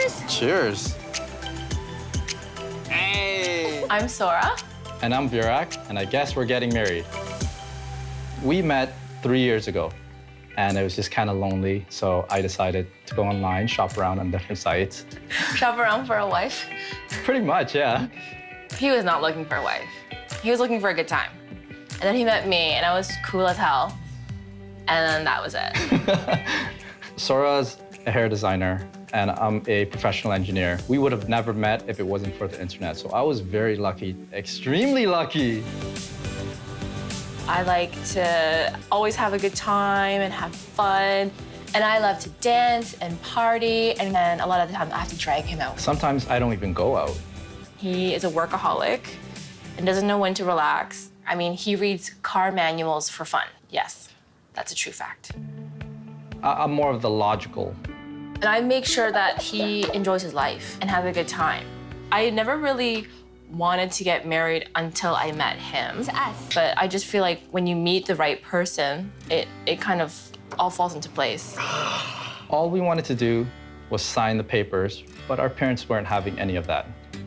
Cheers! Cheers. Hey! I'm Sora. And I'm Virak, and I guess we're getting married. We met 3 years ago, and it was just kind of lonely, so I decided to go online, shop around on different sites. Shop around for a wife. Pretty much, yeah. He was not looking for a wife. He was looking for a good time. And then he met me, and I was cool as hell. And then that was it. Sora's a hair designer, and I'm a professional engineer. We would have never met if it wasn't for the internet, so I was very lucky, extremely lucky. I like to always have a good time and have fun. And I love to dance and party, and then a lot of the time I have to drag him out. Sometimes I don't even go out. He is a workaholic and doesn't know when to relax. I mean, he reads car manuals for fun. Yes, that's a true fact. I'm more of the logical. And I make sure that he enjoys his life and has a good time. I never really wanted to get married until I met him. To us. But I just feel like when you meet the right person, it kind of all falls into place. All we wanted to do was sign the papers, but our parents weren't having any of that.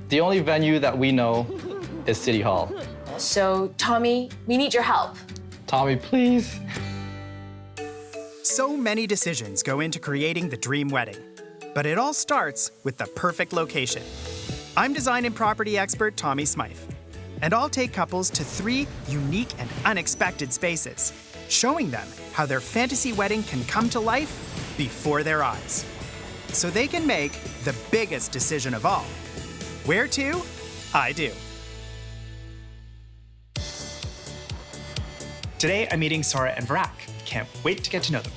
The only venue that we know is City Hall. So, Tommy, we need your help. Tommy, please. So many decisions go into creating the dream wedding, but it all starts with the perfect location. I'm design and property expert Tommy Smythe, and I'll take couples to 3 unique and unexpected spaces, showing them how their fantasy wedding can come to life before their eyes, so they can make the biggest decision of all. Where to? I do. Today, I'm meeting Sora and Virak. Can't wait to get to know them.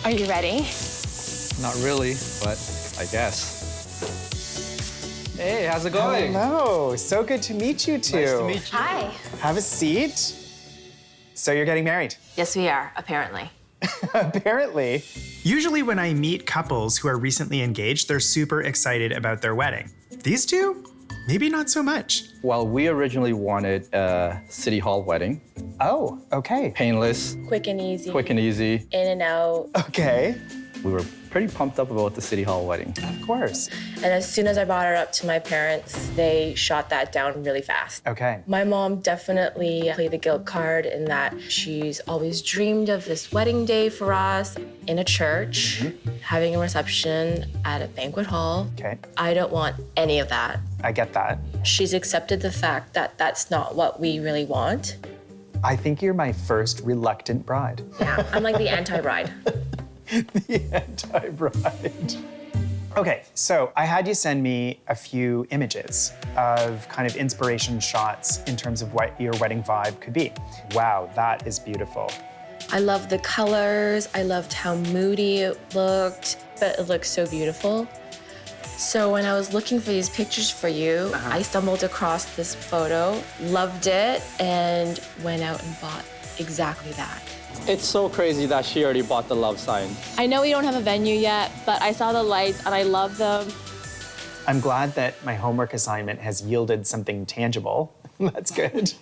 Are you ready? Not really, but I guess. Hey, how's it going? Hello, so good to meet you two. Nice to meet you. Hi. Have a seat. So you're getting married? Yes, we are, apparently. Apparently. Usually when I meet couples who are recently engaged, they're super excited about their wedding. These two, maybe not so much. Well, we originally wanted a City Hall wedding. Oh, okay. Painless, Quick and easy. quick and easy. In and out. Okay, We were pretty pumped up about the City Hall wedding. of course. And as soon as I brought her up to my parents, they shot that down really fast. Okay. My mom definitely played the guilt card in that she's always dreamed of this wedding day for us in a church, having a reception at a banquet hall. Okay, I don't want any of that. I get that. She's accepted the fact that that's not what we really want. I think you're my first reluctant bride. Yeah, I'm like the anti-bride. The anti-bride. Okay, so I had you send me a few images of kind of inspiration shots in terms of what your wedding vibe could be. Wow, that is beautiful. I loved the colors. I loved how moody it looked, but it looked so beautiful. So when I was looking for these pictures for you, I stumbled across this photo, loved it, and went out and bought exactly that. It's so crazy that she already bought the love sign. I know we don't have a venue yet, but I saw the lights and I love them. I'm glad that my homework assignment has yielded something tangible. That's good.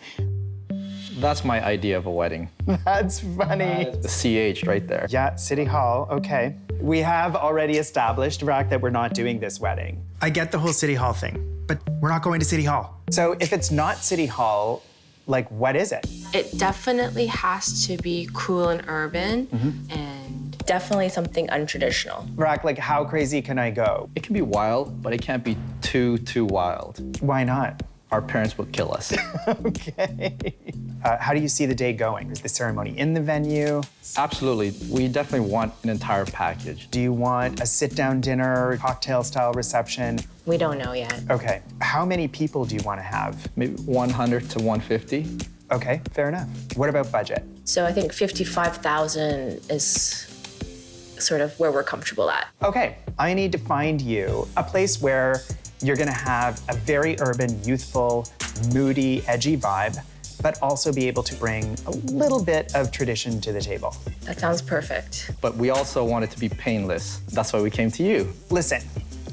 That's my idea of a wedding. That's funny. The CH right there. Yeah, City Hall, okay. We have already established, Virak, that we're not doing this wedding. I get the whole City Hall thing, but we're not going to City Hall. So if it's not City Hall, like, what is it? It definitely has to be cool and urban, and definitely something untraditional. Virak, like, how crazy can I go? It can be wild, but it can't be too wild. Why not? Our parents would kill us. Okay. How do you see the day going? Is the ceremony in the venue? Absolutely. We definitely want an entire package. Do you want a sit-down dinner, cocktail-style reception? We don't know yet. Okay. How many people do you want to have? Maybe 100 to 150. Okay, fair enough. What about budget? So I think 55,000 is sort of where we're comfortable at. Okay, I need to find you a place where you're gonna have a very urban, youthful, moody, edgy vibe, but also be able to bring a little bit of tradition to the table. That sounds perfect. But we also want it to be painless. That's why we came to you. Listen,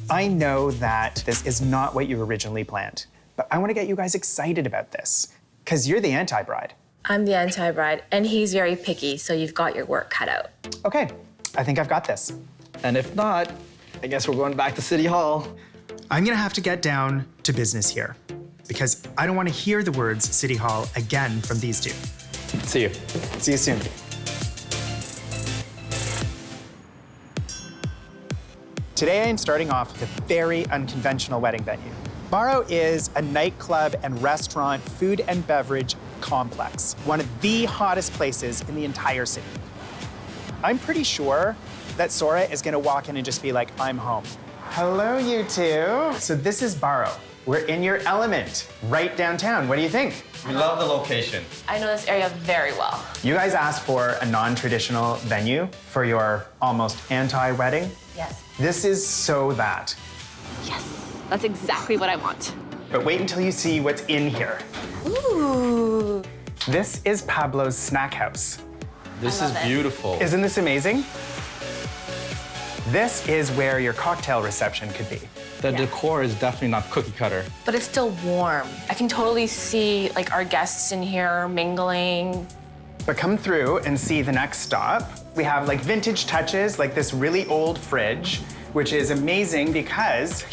I know that this is not what you originally planned, but I wanna get you guys excited about this, because you're the anti-bride. I'm the anti-bride, and he's very picky, so you've got your work cut out. Okay, I think I've got this. And if not, I guess we're going back to City Hall. I'm gonna have to get down to business here because I don't want to hear the words City Hall again from these two. See you. See you soon. Today I am starting off with a very unconventional wedding venue. Barrow is a nightclub and restaurant, food and beverage complex, one of the hottest places in the entire city. I'm pretty sure that Sora is gonna walk in and just be like, I'm home. Hello, you two. So this is Barrow. We're in your element, right downtown. What do you think? We love the location. I know this area very well. You guys asked for a non-traditional venue for your almost anti-wedding. Yes. This is so that. Yes, that's exactly what I want. But wait until you see what's in here. Ooh. This is Pablo's snack house. This I is love it. beautiful. Isn't this amazing? This is where your cocktail reception could be. The decor is definitely not cookie cutter. But it's still warm. I can totally see like our guests in here mingling. But come through and see the next stop. We have like vintage touches, like this really old fridge, which is amazing because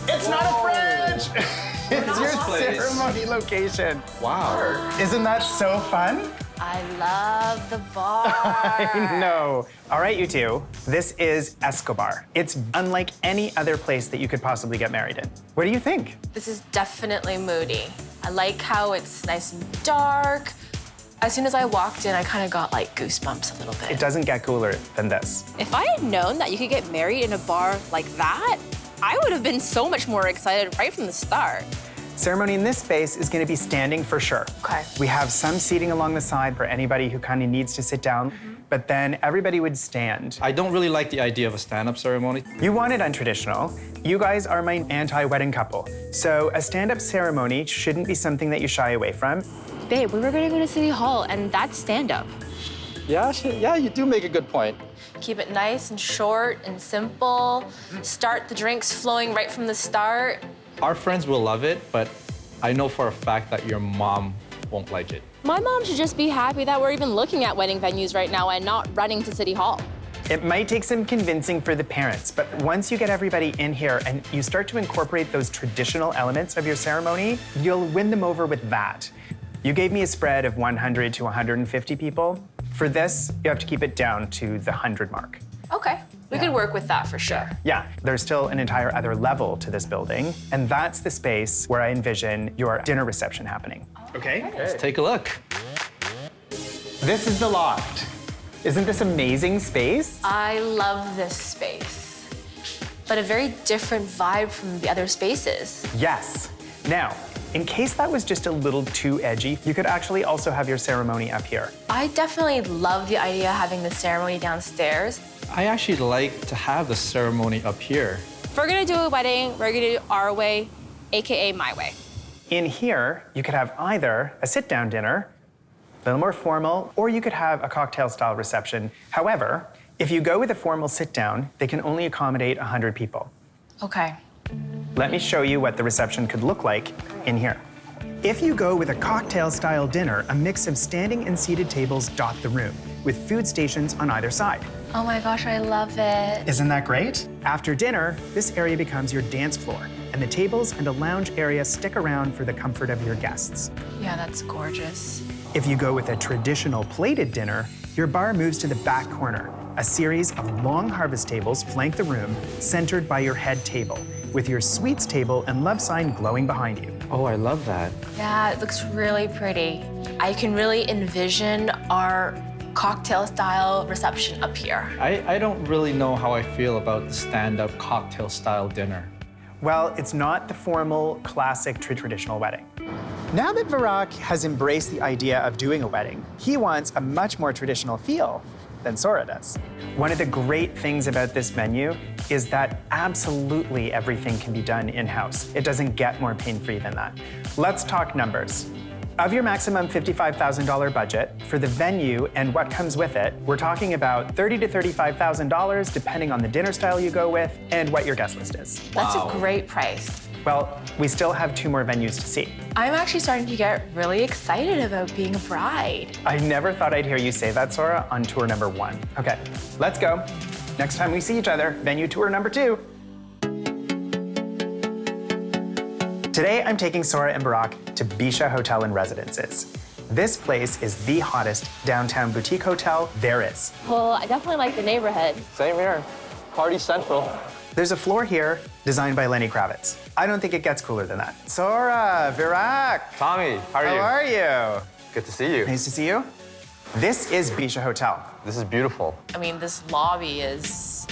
it's not a fridge. It's your place. ceremony location. Wow. Isn't that so fun? I love the bar. I know. All right, you two. This is Escobar. It's unlike any other place that you could possibly get married in. What do you think? This is definitely moody. I like how it's nice and dark. As soon as I walked in, I kind of got like goosebumps a little bit. It doesn't get cooler than this. If I had known that you could get married in a bar like that, I would have been so much more excited right from the start. Ceremony in this space is going to be standing for sure. Okay. We have some seating along the side for anybody who kind of needs to sit down, but then everybody would stand. I don't really like the idea of a stand-up ceremony. You want it untraditional. You guys are my anti-wedding couple. So a stand-up ceremony shouldn't be something that you shy away from. Babe, we were gonna go to City Hall, and that's stand-up. Yeah, you do make a good point. Keep it nice and short and simple. Start the drinks flowing right from the start. Our friends will love it, but I know for a fact that your mom won't like it. My mom should just be happy that we're even looking at wedding venues right now and not running to City Hall. It might take some convincing for the parents, but once you get everybody in here and you start to incorporate those traditional elements of your ceremony, you'll win them over with that. You gave me a spread of 100 to 150 people. For this, you have to keep it down to the 100 mark. Okay, we could work with that for sure. Yeah, there's still an entire other level to this building, and that's the space where I envision your dinner reception happening. Okay? Let's take a look. This is the loft. Isn't this amazing space? I love this space, but a very different vibe from the other spaces. Yes. Now, in case that was just a little too edgy, you could actually also have your ceremony up here. I definitely love the idea of having the ceremony downstairs. I actually like to have the ceremony up here. If we're gonna do a wedding, we're gonna do our way, AKA my way. In here, you could have either a sit-down dinner, a little more formal, or you could have a cocktail-style reception. However, if you go with a formal sit-down, they can only accommodate 100 people. Okay. Let me show you what the reception could look like in here. If you go with a cocktail-style dinner, a mix of standing and seated tables dot the room, with food stations on either side. Oh my gosh, I love it. Isn't that great? After dinner, this area becomes your dance floor, and the tables and a lounge area stick around for the comfort of your guests. Yeah, that's gorgeous. If you go with a traditional plated dinner, your bar moves to the back corner. A series of long harvest tables flank the room, centered by your head table, with your sweets table and love sign glowing behind you. Oh, I love that. Yeah, it looks really pretty. I can really envision our cocktail-style reception up here. I don't really know how I feel about the stand-up cocktail-style dinner. Well, it's not the formal, classic, traditional wedding. Now that Varak has embraced the idea of doing a wedding, he wants a much more traditional feel than Sora does. One of the great things about this menu is that absolutely everything can be done in-house. It doesn't get more pain-free than that. Let's talk numbers. Of your maximum $55,000 budget, for the venue and what comes with it, we're talking about $30,000 to $35,000 depending on the dinner style you go with and what your guest list is. That's Wow. a great price. Well, we still have 2 more venues to see. I'm actually starting to get really excited about being a bride. I never thought I'd hear you say that, Sora, on tour number 1. Okay, let's go. next time we see each other, venue tour number 2. Today, I'm taking Sora and Barack to Bisha Hotel and Residences. This place is the hottest downtown boutique hotel there is. Well, I definitely like the neighborhood. Same here. Party Central. There's a floor here designed by Lenny Kravitz. I don't think it gets cooler than that. Sora, Barack. Tommy, how are you? How are you? Good to see you. Nice to see you. This is Bisha Hotel. This is beautiful. I mean, this lobby it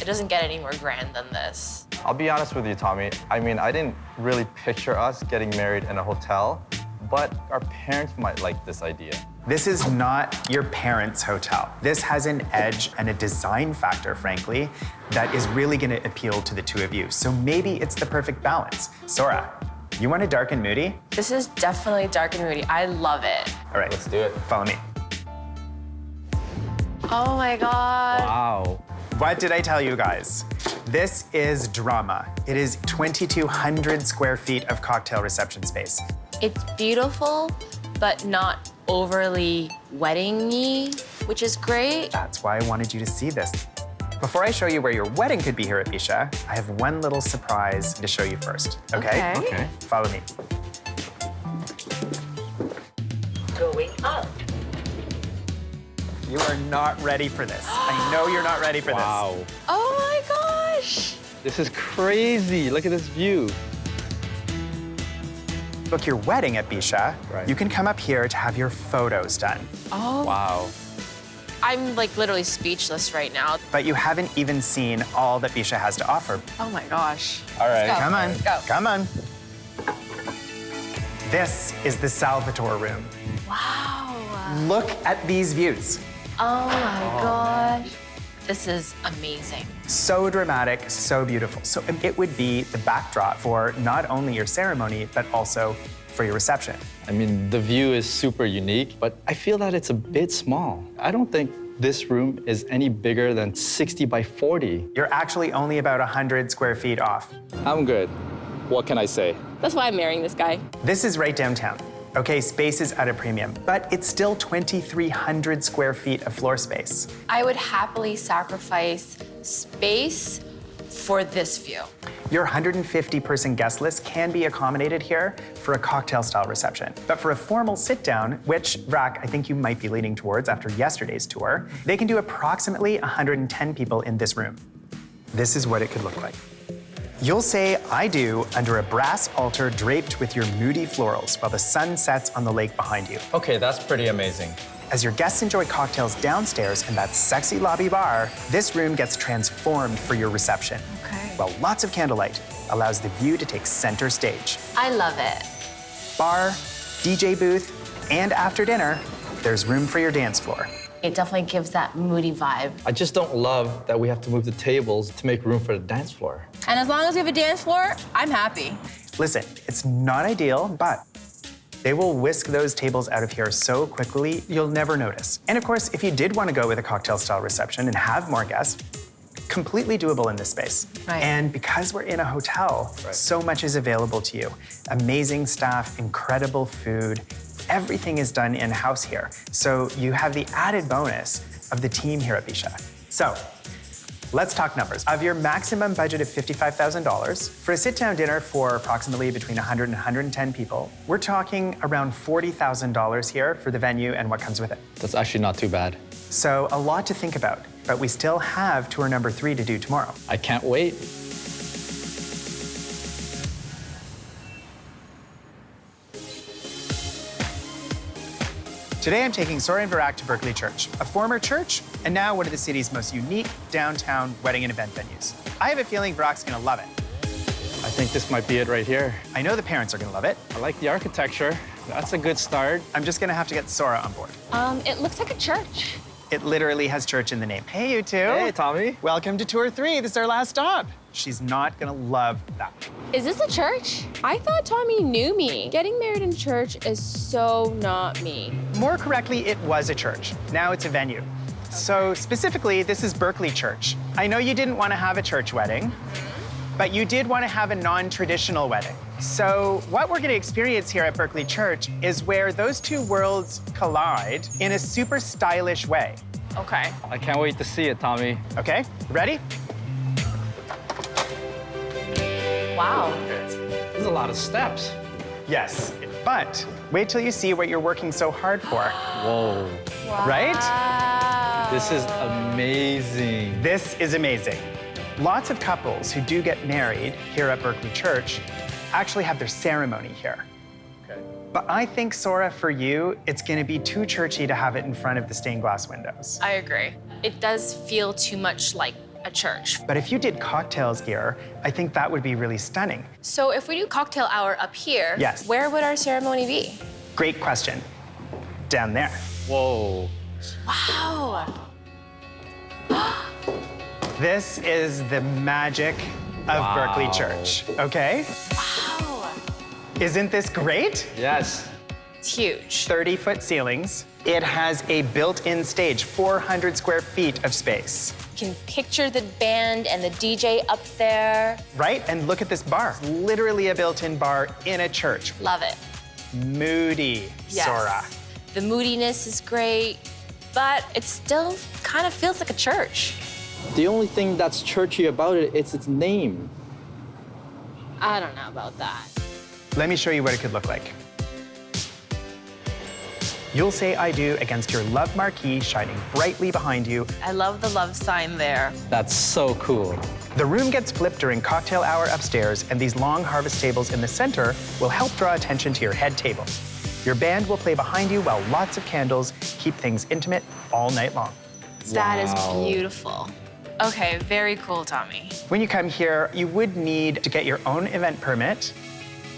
doesn't get any more grand than this. I'll be honest with you, Tommy. I mean, I didn't really picture us getting married in a hotel, but our parents might like this idea. This is not your parents' hotel. This has an edge and a design factor, frankly, that is really gonna appeal to the two of you. So maybe it's the perfect balance. Sora, you want a dark and moody? This is definitely dark and moody. I love it. All right, Let's do it. follow me. Oh my God. Wow. What did I tell you guys? This is drama. It is 2,200 square feet of cocktail reception space. It's beautiful, but not overly wedding-y, which is great. That's why I wanted you to see this. Before I show you where your wedding could be here at Bisha, I have one little surprise to show you first, okay? Okay. Follow me. Going up. You are not ready for this. I know you're not ready for Wow. Oh my gosh. This is crazy. Look at this view. this. Book your wedding at Bisha. Right. You can come up here to have your photos done. Oh. Wow. I'm like literally speechless right now. But you haven't even seen all that Bisha has to offer. Oh my gosh. All right. Let's go. Come on, Let's go. come on. This is the Salvatore room. Wow. Look at these views. Oh my gosh. This is amazing. So dramatic, so beautiful. So it would be the backdrop for not only your ceremony, but also for your reception. I mean, the view is super unique, but I feel that it's a bit small. I don't think this room is any bigger than 60 by 40. You're actually only about 100 square feet off. I'm good. What can I say? That's why I'm marrying this guy. This is right downtown. Okay, space is at a premium, but it's still 2,300 square feet of floor space. I would happily sacrifice space for this view. Your 150-person guest list can be accommodated here for a cocktail-style reception. But for a formal sit-down, which, Vrak, I think you might be leaning towards after yesterday's tour, they can do approximately 110 people in this room. This is what it could look like. You'll say I do under a brass altar draped with your moody florals while the sun sets on the lake behind you. Okay, that's pretty amazing. As your guests enjoy cocktails downstairs in that sexy lobby bar, this room gets transformed for your reception. Okay. While lots of candlelight allows the view to take center stage. I love it. Bar, DJ booth, and after dinner, there's room for your dance floor. It definitely gives that moody vibe. I just don't love that we have to move the tables to make room for the dance floor. And as long as we have a dance floor, I'm happy. Listen, it's not ideal, but they will whisk those tables out of here so quickly, you'll never notice. And of course, if you did want to go with a cocktail-style reception and have more guests, completely doable in this space. Right. And because we're in a hotel, so much is available to you. Amazing staff, incredible food, everything is done in-house here. So you have the added bonus of the team here at Bisha. So, let's talk numbers. Of your maximum budget of $55,000, for a sit-down dinner for approximately between 100 and 110 people, we're talking around $40,000 here for the venue and what comes with it. That's actually not too bad. So a lot to think about, but we still have tour number 3 to do tomorrow. I can't wait. Today I'm taking Sora and Vrak to Berkeley Church, a former church and now one of the city's most unique downtown wedding and event venues. I have a feeling Vrak's gonna love it. I think this might be it right here. I know the parents are gonna love it. I like the architecture. That's a good start. I'm just gonna have to get Sora on board. It looks like a church. It literally has church in the name. Hey, you two. Hey, Tommy. Welcome to tour 3. This is our last stop. She's not gonna love that. Is this a church? I thought Tommy knew me. Getting married in church is so not me. More correctly, it was a church. Now it's a venue. So specifically, this is Berkeley Church. I know you didn't want to have a church wedding, but you did want to have a non-traditional wedding. So what we're going to experience here at Berkeley Church is where those two worlds collide in a super stylish way. Okay. I can't wait to see it, Tommy. Okay, ready? Wow. There's a lot of steps. Yes, but wait till you see what you're working so hard for, Whoa. right? Wow. This is amazing. This is amazing. Lots of couples who do get married here at Berkeley Church actually have their ceremony here. Okay. But I think, Sora, for you, it's gonna be too churchy to have it in front of the stained glass windows. I agree. It does feel too much like a church. But if you did cocktails here, I think that would be really stunning. So if we do cocktail hour up here, Yes. where would our ceremony be? Great question. Down there. Whoa. Wow. This is the magic of Berkeley Church, okay? Wow. Isn't this great? Yes. It's huge. 30-foot ceilings. It has a built-in stage, 400 square feet of space, You can picture the band and the DJ up there. right? And look at this bar. It's literally a built-in bar in a church. Love it. Moody, Yes. Sora. The moodiness is great, but it still kind of feels like a church. The only thing that's churchy about it is its name. I don't know about that. Let me show you what it could look like. You'll say I do against your love marquee shining brightly behind you. I love the love sign there. That's so cool. The room gets flipped during cocktail hour upstairs, and these long harvest tables in the center will help draw attention to your head table. Your band will play behind you while lots of candles keep things intimate all night long. That is beautiful. Okay, very cool, Tommy. When you come here, you would need to get your own event permit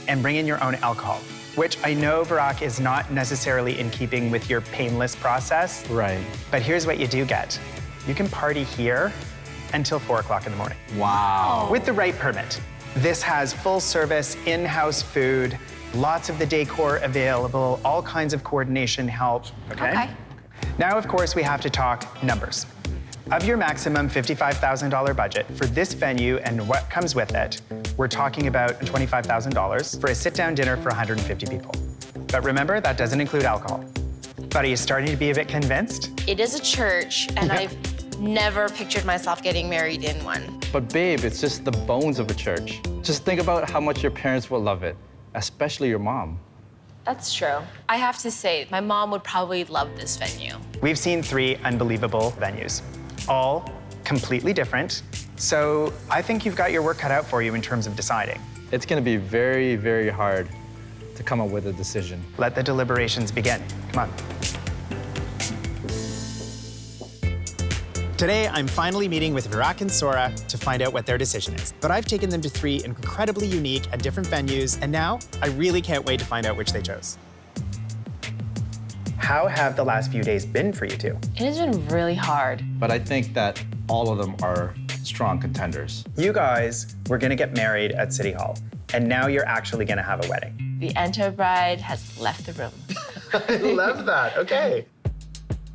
and bring in your own alcohol, which I know, Barak, is not necessarily in keeping with your painless process. Right. But here's what you do get. You can party here until 4 o'clock in the morning Wow. with the right permit. This has full service, in-house food, lots of the decor available, all kinds of coordination help, okay? Now, of course, we have to talk numbers. Of your maximum $55,000 budget for this venue and what comes with it, we're talking about $25,000 for a sit-down dinner for 150 people. But remember, that doesn't include alcohol. But are you starting to be a bit convinced? It is a church, and I've never pictured myself getting married in one. But babe, it's just the bones of a church. Just think about how much your parents will love it, especially your mom. That's true. I have to say, my mom would probably love this venue. We've seen 3 unbelievable venues, all completely different. So I think you've got your work cut out for you in terms of deciding. It's gonna be very, very hard to come up with a decision. Let the deliberations begin. Come on. Today, I'm finally meeting with Virak and Sora to find out what their decision is. But I've taken them to 3 incredibly unique and different venues, and now I really can't wait to find out which they chose. How have the last few days been for you two? It has been really hard. But I think that all of them are strong contenders. You guys were gonna get married at City Hall, and now you're actually gonna have a wedding. The Enter bride has left the room. I love that, okay.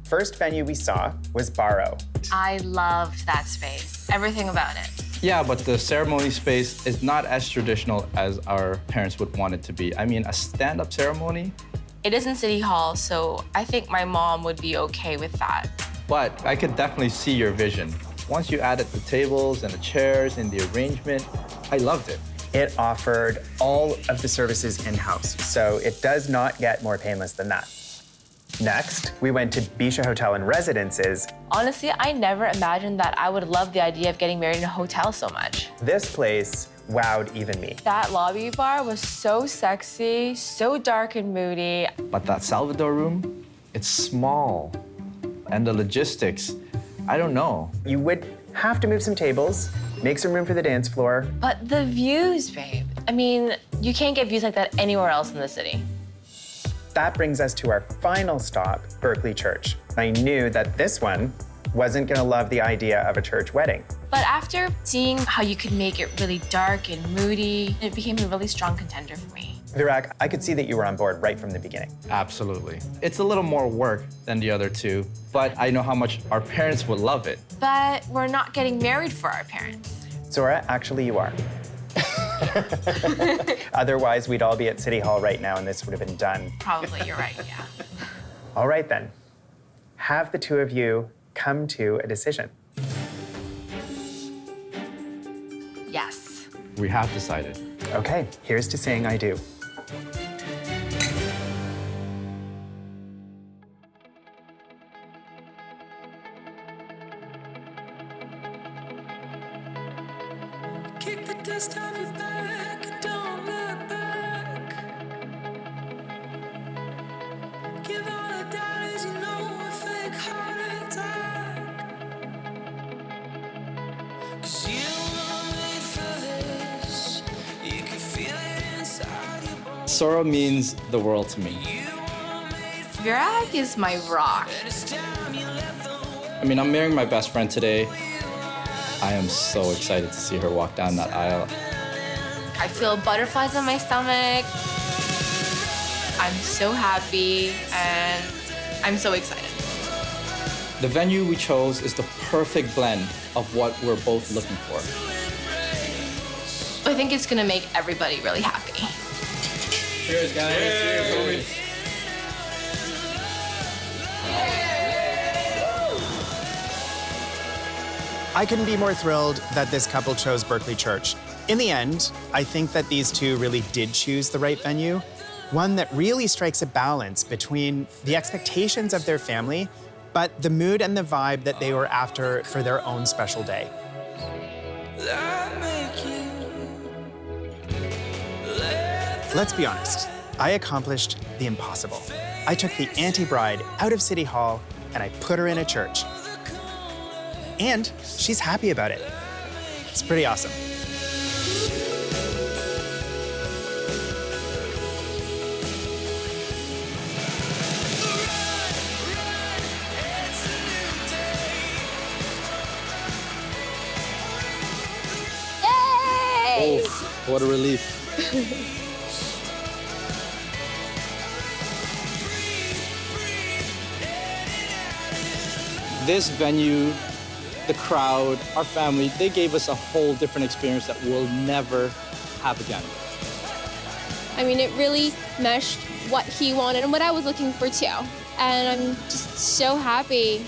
First venue we saw was Barrow. I loved that space, everything about it. Yeah, but the ceremony space is not as traditional as our parents would want it to be. I mean, a stand-up ceremony, It is in City Hall, so I think my mom would be okay with that. but I could definitely see your vision. Once you added the tables and the chairs and the arrangement, I loved it. It offered all of the services in-house, so it does not get more painless than that. Next, we went to Bisha Hotel and Residences. Honestly, I never imagined that I would love the idea of getting married in a hotel so much. This place wowed even me. That lobby bar was so sexy, so dark and moody. But that Salvador room, it's small. And the logistics, I don't know. You would have to move some tables, make some room for the dance floor. But the views, babe. I mean, you can't get views like that anywhere else in the city. That brings us to our final stop, Berkeley Church. I knew that this one wasn't gonna love the idea of a church wedding. But after seeing how you could make it really dark and moody, it became a really strong contender for me. Virak, I could see that you were on board right from the beginning. Absolutely. It's a little more work than the other two, but I know how much our parents would love it. But we're not getting married for our parents. Zora, actually you are. Otherwise, we'd all be at City Hall right now and this would have been done. Probably, you're right, yeah. All right then, have the two of you come to a decision? Yes. We have decided. Okay, here's to saying I do. Kick the dust off your back and don't look back. Give all the dollars you know a fake heart attack. 'Cause you were made for this. You can feel it inside your bones. Sora means the world to me. Virak is my rock. I mean, I'm marrying my best friend today. I am so excited to see her walk down that aisle. I feel butterflies in my stomach. I'm so happy and I'm so excited. The venue we chose is the perfect blend of what we're both looking for. I think it's gonna make everybody really happy. Cheers, guys. Cheers. I couldn't be more thrilled that this couple chose Berkeley Church. In the end, I think that these two really did choose the right venue, one that really strikes a balance between the expectations of their family, but the mood and the vibe that they were after for their own special day. Let's be honest, I accomplished the impossible. I took the anti-bride out of City Hall and I put her in a church. And she's happy about it. It's pretty awesome. Yay! Oh, what a relief. This venue, the crowd, our family, they gave us a whole different experience that we'll never have again. I mean, it really meshed what he wanted and what I was looking for too. And I'm just so happy